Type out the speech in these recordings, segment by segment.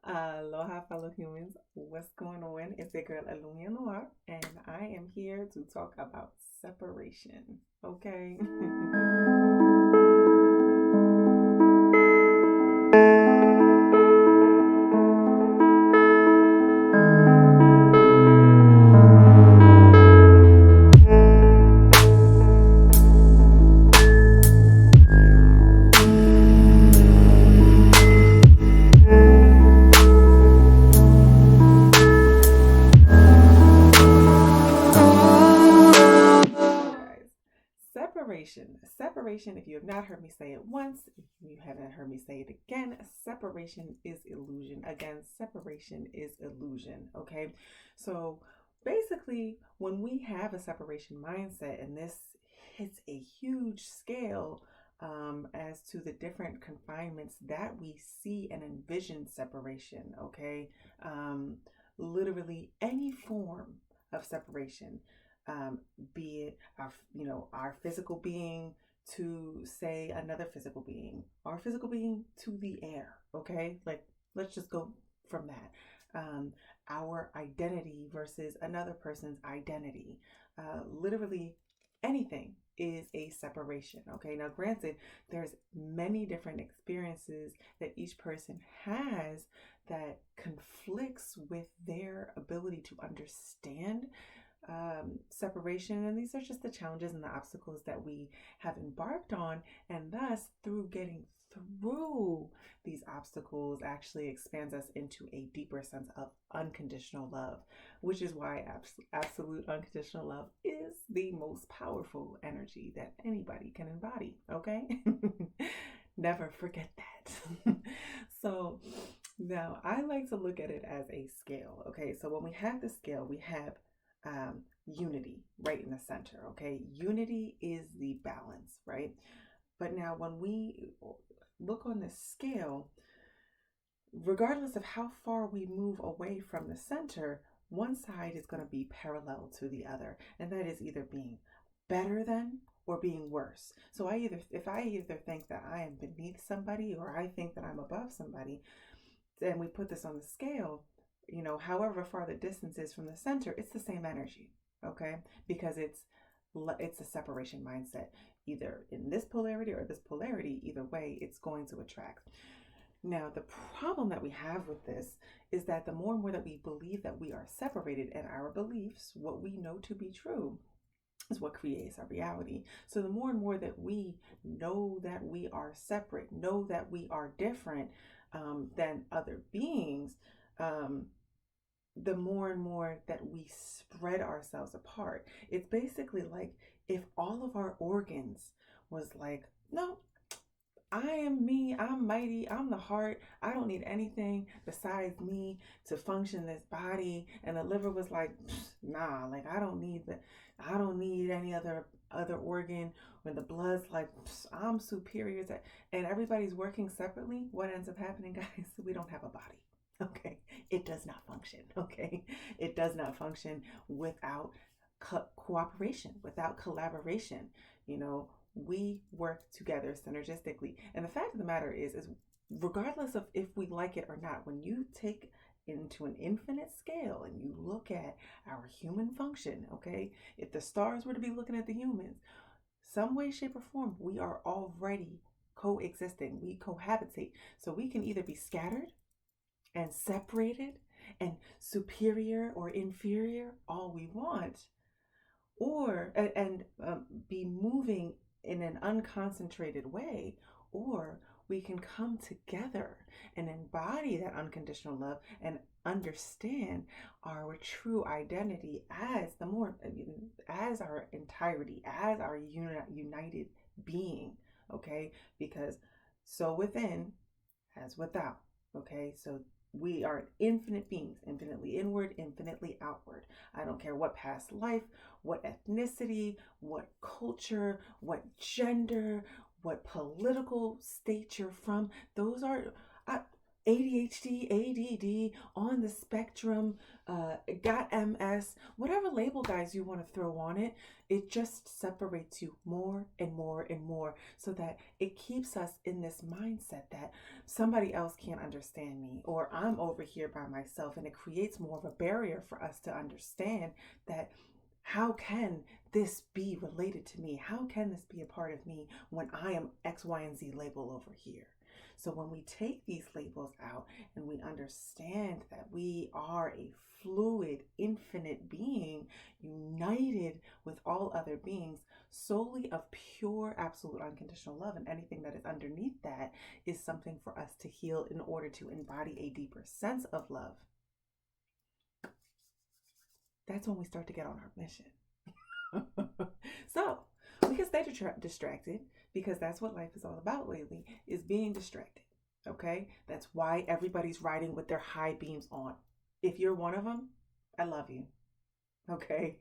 Aloha, fellow humans. What's going on? It's your girl Alumia Noir, and I am here to talk about separation. Okay. Guys, separation, if you have not heard me say it once, if you haven't heard me say it again, separation is illusion. Again, separation is illusion. Okay. So basically, when we have a separation mindset, and this hits a huge scale as to the different confinements that we see and envision separation. Okay. um, Literally any form of separation, um, be it our physical being to, say, another physical being, our physical being to the air. Okay, like, let's just go from that. Our identity versus another person's identity. Literally anything is a separation. Okay, now granted, there's many different experiences that each person has that conflicts with their ability to understand separation. And these are just the challenges and the obstacles that we have embarked on. And thus, through getting through these obstacles, actually expands us into a deeper sense of unconditional love, which is why absolute unconditional love is the most powerful energy that anybody can embody. Okay. Never forget that. So now I like to look at it as a scale. Okay. So when we have the scale, we have unity right in the center. Okay, unity is the balance, right? But now when we look on the scale, regardless of how far we move away from the center, one side is going to be parallel to the other, and that is either being better than or being worse. So if I either think that I am beneath somebody or I think that I'm above somebody, then we put this on the scale. However far the distance is from the center, it's the same energy. Okay, because it's a separation mindset, either in this polarity or this polarity. Either way, it's going to attract. Now, the problem that we have with this is that the more and more that we believe that we are separated, and our beliefs, what we know to be true, is what creates our reality. So the more and more that we know that we are separate, know that we are different than other beings, um, the more and more that we spread ourselves apart. It's basically like if all of our organs was like, no, I am me, I'm mighty, I'm the heart, I don't need anything besides me to function this body. And the liver was like, nah, like I don't need any other organ. When the blood's like, I'm superior to, and everybody's working separately, what ends up happening, guys? We don't have a body. Okay, it does not function. Okay, it does not function without cooperation, without collaboration. You know, we work together synergistically. And the fact of the matter is regardless of if we like it or not, when you take into an infinite scale and you look at our human function, okay, if the stars were to be looking at the humans, some way, shape, or form, we are already coexisting. We cohabitate. So we can either be scattered and separated and superior or inferior all we want, or be moving in an unconcentrated way, or we can come together and embody that unconditional love and understand our true identity as as our entirety, as our united being. Okay, because so within as without. Okay, so we are infinite beings, infinitely inward, infinitely outward. I don't care what past life, what ethnicity, what culture, what gender, what political state you're from. Those are, I, ADHD, ADD, on the spectrum, got MS, whatever label, guys, you want to throw on it, it just separates you more and more and more so that it keeps us in this mindset that somebody else can't understand me or I'm over here by myself. And it creates more of a barrier for us to understand that how can this be related to me? How can this be a part of me when I am X, Y, and Z label over here? So when we take these labels out and we understand that we are a fluid, infinite being united with all other beings solely of pure, absolute, unconditional love, and anything that is underneath that is something for us to heal in order to embody a deeper sense of love. That's when we start to get on our mission. So we can stay distracted because that's what life is all about lately, is being distracted. Okay, that's why everybody's riding with their high beams on. If you're one of them, I love you. Okay,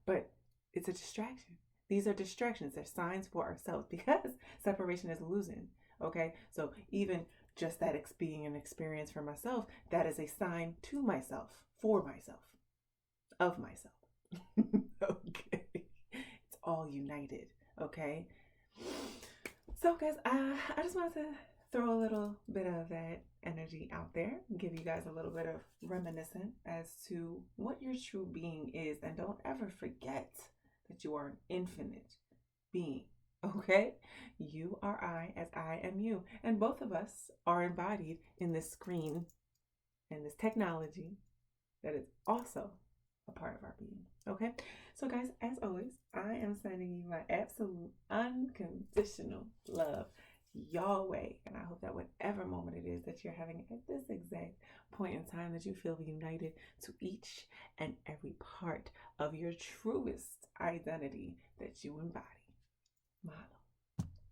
but it's a distraction. These are distractions. They're signs for ourselves because separation is illusion. Okay, so even just that being an experience for myself, that is a sign to myself, for myself, of myself. Okay, it's all united. Okay, so guys, I just wanted to throw a little bit of that energy out there, give you guys a little bit of reminiscent as to what your true being is, and don't ever forget that you are an infinite being. Okay, you are I as I am you, and both of us are embodied in this screen and this technology that is also a part of our being. Okay, so guys, as always, I am sending you my absolute unconditional love your way, and I hope that whatever moment it is that you're having at this exact point in time, that you feel united to each and every part of your truest identity that you embody. Mahalo.